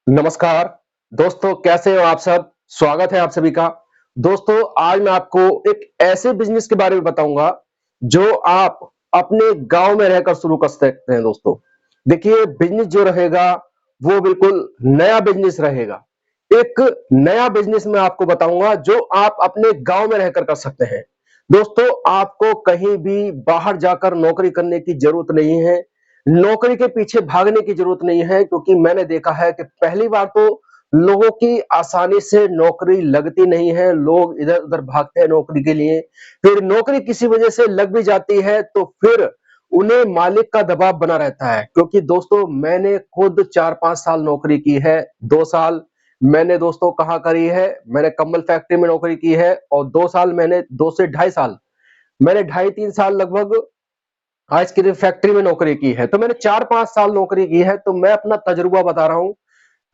नमस्कार दोस्तों, कैसे हो आप सब? स्वागत है आप सभी का। दोस्तों, आज मैं आपको एक ऐसे बिजनेस के बारे में बताऊंगा जो आप अपने गांव में रहकर शुरू कर सकते हैं। दोस्तों, देखिए, बिजनेस जो रहेगा वो बिल्कुल नया बिजनेस रहेगा। एक नया बिजनेस मैं आपको बताऊंगा जो आप अपने गांव में रहकर कर सकते हैं। दोस्तों, आपको कहीं भी बाहर जाकर नौकरी करने की जरूरत नहीं है। नौकरी के पीछे भागने की जरूरत नहीं है, क्योंकि मैंने देखा है कि पहली बार तो लोगों की आसानी से नौकरी लगती नहीं है। लोग इधर उधर भागते हैं नौकरी के लिए। फिर नौकरी किसी वजह से लग भी जाती है तो फिर उन्हें मालिक का दबाव बना रहता है। क्योंकि दोस्तों, मैंने खुद 4-5 साल नौकरी की है। 2 साल मैंने दोस्तों कहाँ करी है, मैंने कंबल फैक्ट्री में नौकरी की है। और 2 साल मैंने 2 से ढाई साल मैंने ढाई 3 साल लगभग आइसक्रीम फैक्ट्री में नौकरी की है। तो मैंने 4-5 साल नौकरी की है, तो मैं अपना तजुर्बा बता रहा हूं।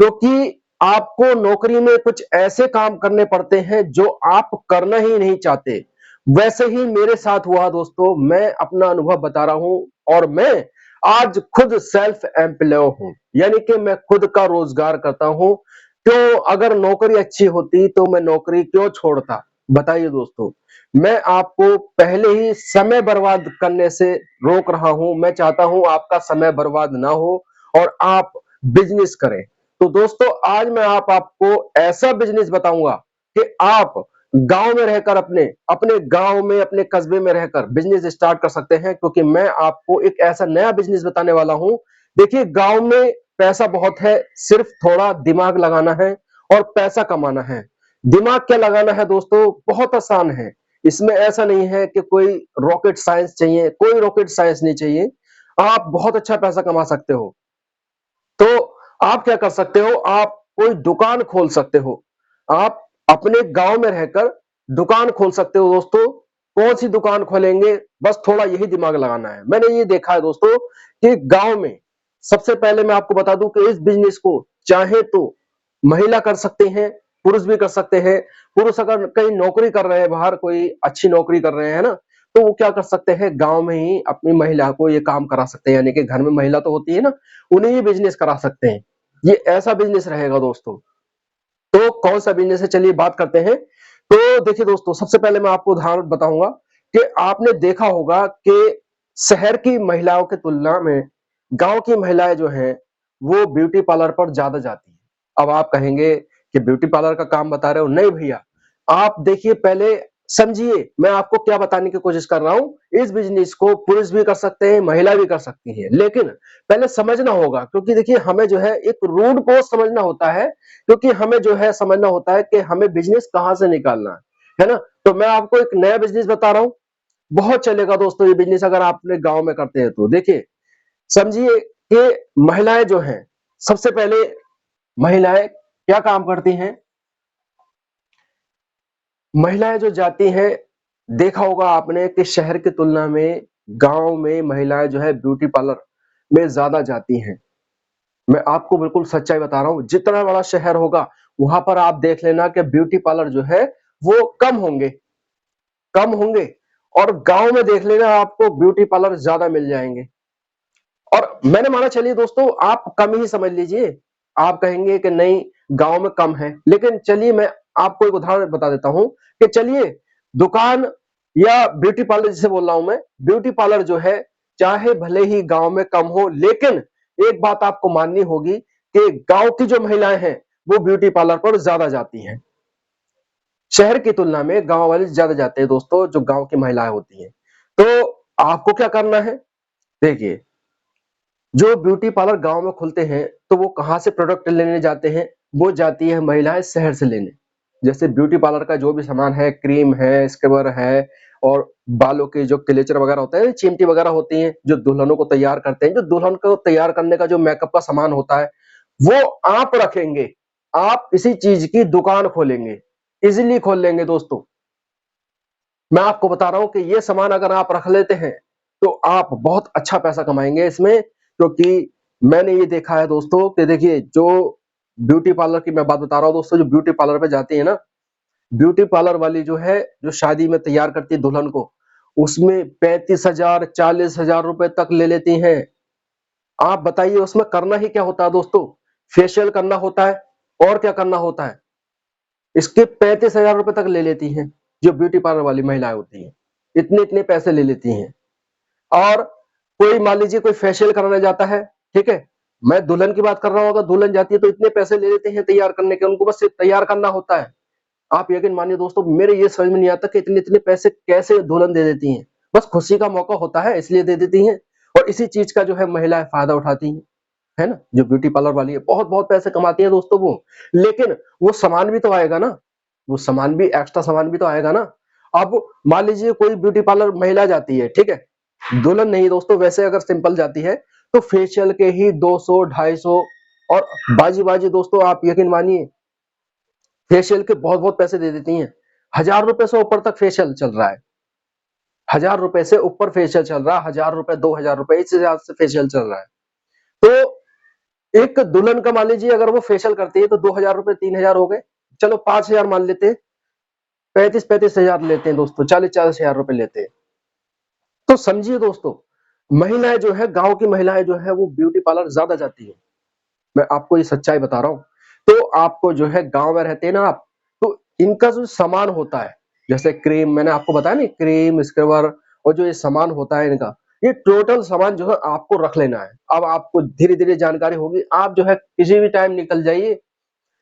क्योंकि आपको नौकरी में कुछ ऐसे काम करने पड़ते हैं जो आप करना ही नहीं चाहते। वैसे ही मेरे साथ हुआ दोस्तों, मैं अपना अनुभव बता रहा हूं। और मैं आज खुद सेल्फ एम्प्लॉय हूं, यानी कि मैं खुद का रोजगार करता हूं। क्यों, अगर नौकरी अच्छी होती तो मैं नौकरी क्यों छोड़ता? बताइए दोस्तों। मैं आपको पहले ही समय बर्बाद करने से रोक रहा हूं। मैं चाहता हूं आपका समय बर्बाद ना हो और आप बिजनेस करें। तो दोस्तों, आज मैं आपको ऐसा बिजनेस बताऊंगा कि आप गांव में रहकर अपने अपने गांव में, अपने कस्बे में रहकर बिजनेस स्टार्ट कर सकते हैं। क्योंकि मैं आपको एक ऐसा नया बिजनेस बताने वाला हूं। देखिए, गांव में पैसा बहुत है, सिर्फ थोड़ा दिमाग लगाना है और पैसा कमाना है। दिमाग क्या लगाना है दोस्तों? बहुत आसान है। इसमें ऐसा नहीं है कि कोई रॉकेट साइंस चाहिए, कोई रॉकेट साइंस नहीं चाहिए। आप बहुत अच्छा पैसा कमा सकते हो। तो आप क्या कर सकते हो, आप कोई दुकान खोल सकते हो। आप अपने गांव में रहकर दुकान खोल सकते हो। दोस्तों, कौन सी दुकान खोलेंगे, बस थोड़ा यही दिमाग लगाना है। मैंने ये देखा है दोस्तों कि गांव में, सबसे पहले मैं आपको बता दूं कि इस बिजनेस को चाहे तो महिला कर सकते हैं, पुरुष भी कर सकते हैं। पुरुष अगर कहीं नौकरी कर रहे हैं, बाहर कोई अच्छी नौकरी कर रहे हैं ना, तो वो क्या कर सकते हैं, गांव में ही अपनी महिला को ये काम करा सकते हैं। यानी कि घर में महिला तो होती है ना, उन्हें ये बिजनेस करा सकते हैं। ये ऐसा बिजनेस रहेगा दोस्तों। तो कौन सा बिजनेस है, चलिए बात करते हैं। तो देखिए दोस्तों, सबसे पहले मैं आपको उदाहरण बताऊंगा कि आपने देखा होगा कि शहर की महिलाओं की तुलना में गांव की महिलाएं जो हैं वो ब्यूटी पार्लर पर ज्यादा जाती हैं। अब आप कहेंगे कि ब्यूटी पार्लर का काम बता रहे हो। नहीं भैया, आप देखिए, पहले समझिए मैं आपको क्या बताने की कोशिश कर रहा हूं। इस बिजनेस को पुरुष भी कर सकते हैं, महिला भी कर सकती है, लेकिन पहले समझना होगा। क्योंकि देखिए, हमें जो है एक रूट को समझना होता है। क्योंकि हमें जो है समझना होता है कि हमें बिजनेस कहां से निकालना है ना। तो मैं आपको एक नया बिजनेस बता रहा हूं, बहुत चलेगा दोस्तों ये बिजनेस अगर आप अपने गांव में करते हैं तो। देखिए, समझिए कि महिलाएं जो हैं, सबसे पहले महिलाएं क्या काम करती हैं। महिलाएं जो जाती हैं, देखा होगा आपने कि शहर की तुलना में गांव में महिलाएं जो है ब्यूटी पार्लर में ज्यादा जाती हैं। मैं आपको बिल्कुल सच्चाई बता रहा हूं। जितना बड़ा शहर होगा वहां पर आप देख लेना कि ब्यूटी पार्लर जो है वो कम होंगे। और गांव में देख लेना, आपको ब्यूटी पार्लर ज्यादा मिल जाएंगे। और मैंने माना, चलिए दोस्तों, आप कम ही समझ लीजिए। आप कहेंगे कि नहीं, गांव में कम है, लेकिन चलिए मैं आपको एक उदाहरण बता देता हूं कि चलिए, दुकान या ब्यूटी पार्लर जिसे बोल रहा हूं मैं, ब्यूटी पार्लर जो है चाहे भले ही गांव में कम हो, लेकिन एक बात आपको माननी होगी कि गांव की जो महिलाएं हैं वो ब्यूटी पार्लर पर ज्यादा जाती हैं। शहर की तुलना में गांव वाले ज्यादा जाते हैं दोस्तों, जो गांव की महिलाएं होती हैं। तो आपको क्या करना है, देखिए, जो ब्यूटी पार्लर गांव में खुलते हैं तो वो कहां से प्रोडक्ट लेने जाते हैं, वो जाती है महिलाएं शहर से लेने। जैसे ब्यूटी पार्लर का जो भी सामान है, क्रीम है, स्क्रबर है, और बालों के जो क्लेचर वगैरह होते हैं, चिमटी वगैरह होती हैं, जो दुल्हनों को तैयार करते हैं, जो दुल्हन को तैयार करने का जो मेकअप का सामान होता है, वो आप रखेंगे। आप इसी चीज की दुकान खोलेंगे, इजीली खोल लेंगे दोस्तों। मैं आपको बता रहा हूं कि ये सामान अगर आप रख लेते हैं तो आप बहुत अच्छा पैसा कमाएंगे इसमें। क्योंकि मैंने ये देखा है दोस्तों कि देखिए, जो ब्यूटी पार्लर की मैं बात बता रहा हूं दोस्तों, जो ब्यूटी पार्लर पे जाती है ना, ब्यूटी पार्लर वाली जो है, जो शादी में तैयार करती है दुल्हन को, उसमें 35,000 40,000 रुपए तक ले लेती हैं। आप बताइए उसमें करना ही क्या होता है दोस्तों? फेशियल करना होता है और क्या करना होता है, इसके 35,000 रुपए तक ले लेती हैं जो ब्यूटी पार्लर वाली महिलाएं होती हैं, इतने इतने पैसे ले लेती हैं। और कोई मान लीजिए कोई फेशियल कराने जाता है, ठीक है, मैं दुल्हन की बात कर रहा हूँ, अगर दुल्हन जाती है तो इतने पैसे ले लेते हैं तैयार करने के, उनको बस सिर्फ तैयार करना होता है। आप यकीन मानिए दोस्तों, मेरे ये समझ में नहीं आता कि इतने इतने पैसे कैसे दुल्हन दे देती हैं। बस खुशी का मौका होता है इसलिए दे देती हैं, और इसी चीज का जो है महिलाएं फायदा उठाती हैं, है ना। जो ब्यूटी पार्लर वाली है बहुत बहुत पैसे कमाती है दोस्तों वो, लेकिन वो सामान भी तो आएगा ना, वो सामान भी, एक्स्ट्रा सामान भी तो आएगा ना। अब मान लीजिए कोई ब्यूटी पार्लर महिला जाती है, ठीक है, दुल्हन नहीं दोस्तों, वैसे अगर सिंपल जाती है तो फेशियल के ही 200 250, और बाजी बाजी दोस्तों आप यकीन मानिए फेशियल के बहुत बहुत पैसे दे देती हैं। 1,000 रुपए से ऊपर तक फेशियल चल रहा है, 1,000 रुपए से ऊपर फेशियल चल रहा है, 1,000 रुपए 2,000 रुपए इस हिसाब से फेशियल चल रहा है। तो एक दुल्हन का मान लीजिए अगर वो फेशियल करती है तो 2,000 रुपए 3,000 हो गए, चलो 5,000 मान लेते हैं, 35,000 लेते हैं दोस्तों, 40,000 रुपए लेते हैं। तो समझिए दोस्तों, महिलाएं जो है, गांव की महिलाएं जो है वो ब्यूटी पार्लर ज्यादा जाती है। मैं आपको ये सच्चाई बता रहा हूँ। तो आपको जो है गांव में रहते हैं ना आप, तो इनका जो सामान होता है, जैसे क्रीम, मैंने आपको बताया ना, क्रीम स्क्रबर, और जो ये सामान होता है इनका, ये टोटल सामान जो है आपको रख लेना है। अब आपको धीरे धीरे जानकारी होगी, आप जो है किसी भी टाइम निकल जाइए,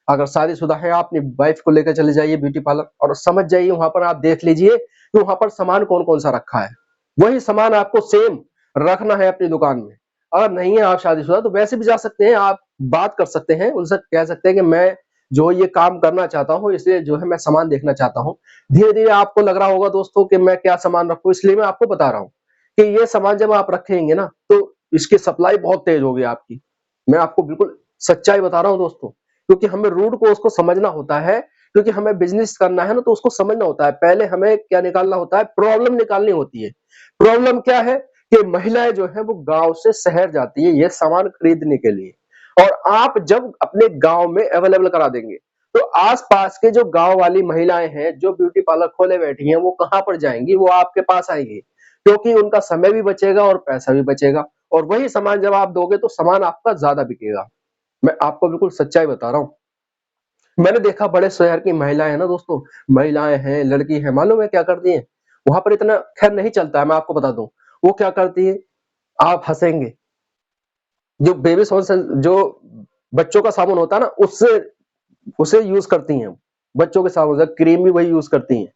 अगर शादीशुदा है आप अपनी वाइफ को लेकर चले जाइए ब्यूटी पार्लर और समझ जाइए, वहां पर आप देख लीजिए कि वहां पर सामान कौन कौन सा रखा है, वही सामान आपको सेम रखना है अपनी दुकान में। अगर नहीं है आप शादीशुदा तो वैसे भी जा सकते हैं, आप बात कर सकते हैं उनसे, कह सकते हैं कि मैं जो ये काम करना चाहता हूँ, इसलिए जो है मैं सामान देखना चाहता हूँ। धीरे धीरे आपको लग रहा होगा दोस्तों कि मैं क्या सामान रखूं, इसलिए मैं आपको बता रहा हूँ कि ये सामान जब आप रखेंगे ना तो इसकी सप्लाई बहुत तेज होगी आपकी। मैं आपको बिल्कुल सच्चाई बता रहा हूँ दोस्तों, क्योंकि हमें रूट को उसको समझना होता है, क्योंकि हमें बिजनेस करना है ना तो उसको समझना होता है। पहले हमें क्या निकालना होता है, प्रॉब्लम निकालनी होती है। प्रॉब्लम क्या है कि महिलाएं जो है वो गांव से शहर जाती है ये सामान खरीदने के लिए, और आप जब अपने गांव में अवेलेबल करा देंगे तो आसपास के जो गांव वाली महिलाएं हैं जो ब्यूटी पार्लर खोले बैठी हैं वो कहां पर जाएंगी, वो आपके पास आएंगी, क्योंकि उनका समय भी बचेगा और पैसा भी बचेगा, और वही सामान जब आप दोगे तो सामान आपका ज्यादा बिकेगा। मैं आपको बिल्कुल सच्चाई बता रहा हूँ। मैंने देखा बड़े शहर की महिलाएं हैं ना दोस्तों, महिलाएं हैं, लड़की है, मालूम है क्या करती हैं, वहां पर इतना खैर नहीं चलता है, मैं आपको बता दूं वो क्या करती है। आप हंसेंगे, जो बेबी सॉल्यूशन, जो बच्चों का साबुन होता है ना, उससे उसे यूज करती हैं। बच्चों के साबुन से क्रीम भी वही यूज करती हैं,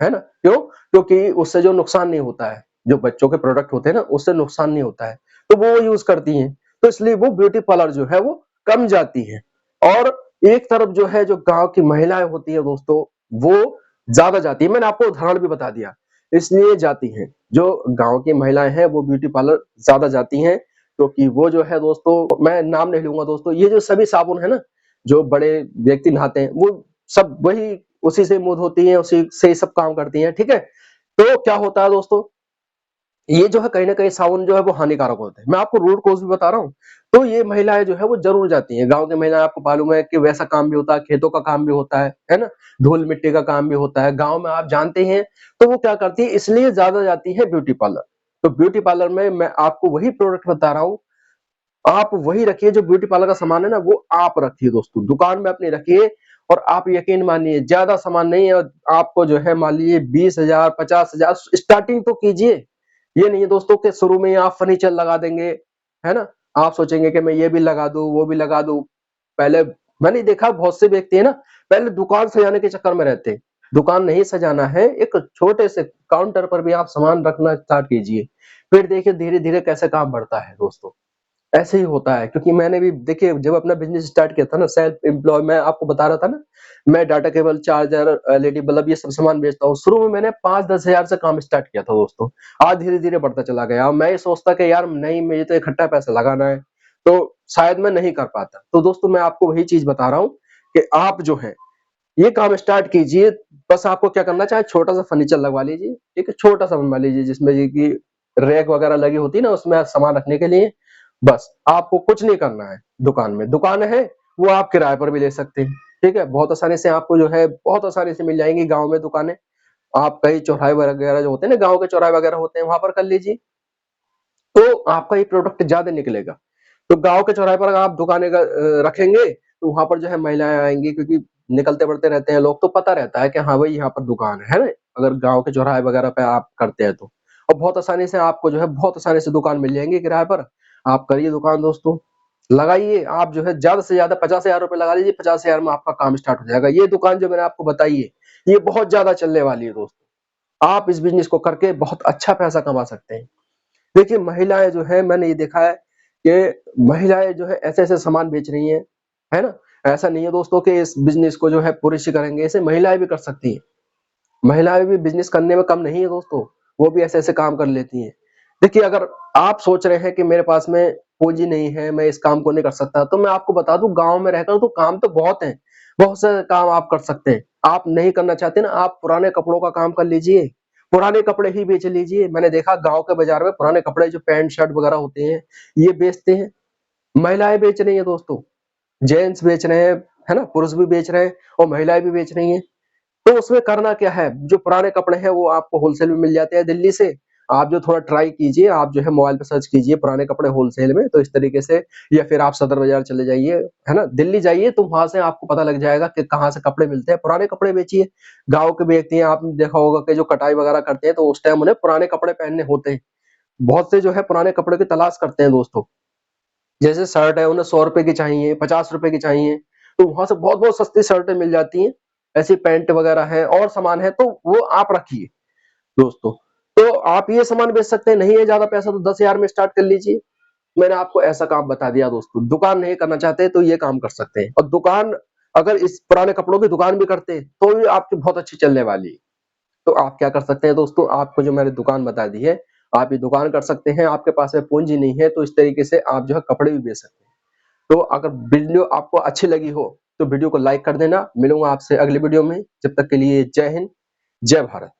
है ना। क्यों? क्योंकि उससे जो नुकसान नहीं होता है, जो बच्चों के प्रोडक्ट होते हैं ना उससे नुकसान नहीं होता है, तो वो यूज करती हैं। तो इसलिए वो ब्यूटी पार्लर जो है वो कम जाती है, और एक तरफ जो है जो गांव की महिलाएं होती है दोस्तों वो ज्यादा जाती है। मैंने आपको उदाहरण भी बता दिया, इसलिए जाती हैं। जो गांव की महिलाएं हैं वो ब्यूटी पार्लर ज्यादा जाती हैं, क्योंकि वो जो है दोस्तों, मैं नाम नहीं लूंगा दोस्तों, ये जो सभी साबुन है ना जो बड़े व्यक्ति नहाते हैं वो सब वही उसी से मुंह धोती हैं, उसी से ही सब काम करती हैं, ठीक है। तो क्या होता है दोस्तों, ये जो है कहीं ना कहीं साबुन जो है वो हानिकारक होते हैं। मैं आपको रूट कोज भी बता रहा हूँ। तो ये महिलाएं जो है वो जरूर जाती हैं, गांव की महिलाएं, आपको मालूम है कि वैसा काम भी होता है, खेतों का काम भी होता है ना, धूल मिट्टी का काम भी होता है गांव में, आप जानते हैं। तो वो क्या करती है, इसलिए ज्यादा जाती है ब्यूटी पार्लर। तो ब्यूटी पार्लर में मैं आपको वही प्रोडक्ट बता रहा हूँ, आप वही रखिए जो ब्यूटी पार्लर का सामान है ना वो आप रखिए दोस्तों, दुकान में अपनी रखिए। और आप यकीन मानिए ज्यादा सामान नहीं है, और आपको जो है मान लीजिए 20,000 50,000 स्टार्टिंग तो कीजिए। ये नहीं है दोस्तों कि शुरू में ही आप फर्नीचर लगा देंगे, है ना। आप सोचेंगे कि मैं ये भी लगा दूं वो भी लगा दूं। पहले मैंने देखा बहुत से व्यक्ति है ना, पहले दुकान सजाने के चक्कर में रहते हैं। दुकान नहीं सजाना है, एक छोटे से काउंटर पर भी आप सामान रखना स्टार्ट कीजिए, फिर देखिए धीरे धीरे कैसे काम बढ़ता है दोस्तों। ऐसे ही होता है, क्योंकि मैंने भी देखिए जब अपना बिजनेस स्टार्ट किया था ना, सेल्फ एम्प्लॉय, मैं आपको बता रहा था ना, मैं data cable, charger, LED bulb ये सब सामान बेचता हूँ। शुरू में मैंने 5-10 हजार से काम स्टार्ट किया था दोस्तों, आज धीरे धीरे बढ़ता चला गया। और मैं ये सोचता कि यार नहीं, मुझे तो इकट्ठा पैसा लगाना है, तो शायद मैं नहीं कर पाता। तो दोस्तों मैं आपको वही चीज बता रहा हूँ कि आप जो है ये काम स्टार्ट कीजिए। बस आपको क्या करना, चाहे छोटा सा फर्नीचर लगवा लीजिए, एक छोटा सा बनवा लीजिए जिसमें ये कि रैक वगैरह लगी होती है ना उसमें सामान रखने के लिए। बस आपको कुछ नहीं करना है, दुकान में, दुकान है वो आप किराए पर भी ले सकते हैं, ठीक है। बहुत आसानी से आपको जो है बहुत आसानी से मिल जाएंगी गांव में दुकानें। आप कहीं चौराहे वगैरह जो होते हैं ना, गांव के चौराहे वगैरह होते हैं, वहां पर कर लीजिए, तो आपका ये प्रोडक्ट ज्यादा निकलेगा। तो गाँव के चौराहे पर अगर आप दुकानें रखेंगे तो वहाँ पर जो है महिलाएँ आएँगी, क्योंकि निकलते-बढ़ते रहते हैं लोग, तो पता रहता है कि हाँ भाई यहाँ पर दुकान है ना? अगर गाँव के चौराहे वगैरह पे आप करते हैं तो। और बहुत आसानी से आपको जो है बहुत आसानी से दुकान मिल जाएँगी किराए पर। आप करिए दुकान दोस्तों, लगाइए, आप जो है ज़्यादा से ज़्यादा ₹50,000 लगा लीजिए, 50,000 में आपका काम स्टार्ट हो जाएगा। ये दुकान जो मैंने आपको बताई है, ये बहुत ज़्यादा चलने वाली है दोस्तों। आप इस बिज़नेस को करके बहुत अच्छा पैसा कमा सकते हैं। देखिए महिलाएँ जो हैं, मैंने ये देखा है कि महिलाएँ जो है ऐसे-ऐसे सामान बेच रही हैं, है ना? ऐसा नहीं है दोस्तों कि इस बिज़नेस को जो है पुरुष ही करेंगे, इसे महिलाएँ भी कर सकती हैं। महिलाएँ भी बिज़नेस करने में कम नहीं है दोस्तों, वो भी ऐसे-ऐसे काम कर लेती हैं। देखिए अगर आप सोच रहे हैं कि मेरे पास में पूँजी नहीं है, मैं इस काम को नहीं कर सकता, तो मैं आपको बता दूँ गाँव में रहकर तो काम तो बहुत हैं, बहुत से काम आप कर सकते हैं। आप नहीं करना चाहते ना, आप पुराने कपड़ों का काम कर लीजिए, पुराने कपड़े ही बेच लीजिए। मैंने देखा गाँव के बाज़ार में पुराने कपड़े जो पैंट शर्ट वगैरह होते हैं, ये बेचते हैं, महिलाएँ बेच रही हैं दोस्तों, जेंट्स बेच रहे हैं, है ना? पुरुष भी बेच रहे हैं और महिलाएँ भी बेच रही हैं। तो उसमें करना क्या है, जो पुराने कपड़े हैं वो आपको होलसेल में मिल जाते हैं दिल्ली से। आप जो थोड़ा ट्राई कीजिए, आप जो है मोबाइल पे सर्च कीजिए पुराने कपड़े होलसेल में, तो इस तरीके से, या फिर आप सदर बाज़ार चले जाइए, है ना? दिल्ली जाइए तो वहाँ से आपको पता लग जाएगा कि कहाँ से कपड़े मिलते हैं, पुराने कपड़े बेचिए। गाँव के व्यक्ति हैं, आपने देखा होगा कि जो कटाई वगैरह करते हैं तो उस टाइम उन्हें पुराने कपड़े पहनने होते हैं। बहुत से जो है पुराने कपड़े की तलाश करते हैं दोस्तों। जैसे शर्ट है, उन्हें ₹100 की चाहिए, ₹50 की चाहिए, तो वहाँ से बहुत-बहुत सस्ती शर्टें मिल जाती हैं। ऐसी पैंट वगैरह है और सामान है, तो वो आप रखिए दोस्तों। तो आप ये सामान बेच सकते हैं, नहीं है ज़्यादा पैसा तो 10,000 में स्टार्ट कर लीजिए। मैंने आपको ऐसा काम बता दिया दोस्तों। दुकान नहीं करना चाहते तो ये काम कर सकते हैं, और दुकान अगर इस पुराने कपड़ों की दुकान भी करते तो भी आपकी बहुत अच्छी चलने वाली है। तो आप क्या कर सकते हैं दोस्तों, आपको जो मैंने दुकान बता दी है, आप ये दुकान कर सकते हैं। आपके पास में पूँजी नहीं है तो इस तरीके से आप जो है कपड़े भी बेच सकते हैं। तो अगर वीडियो आपको अच्छी लगी हो तो वीडियो को लाइक कर देना। मिलूंगा आपसे अगली वीडियो में, जब तक के लिए जय हिंद, जय भारत।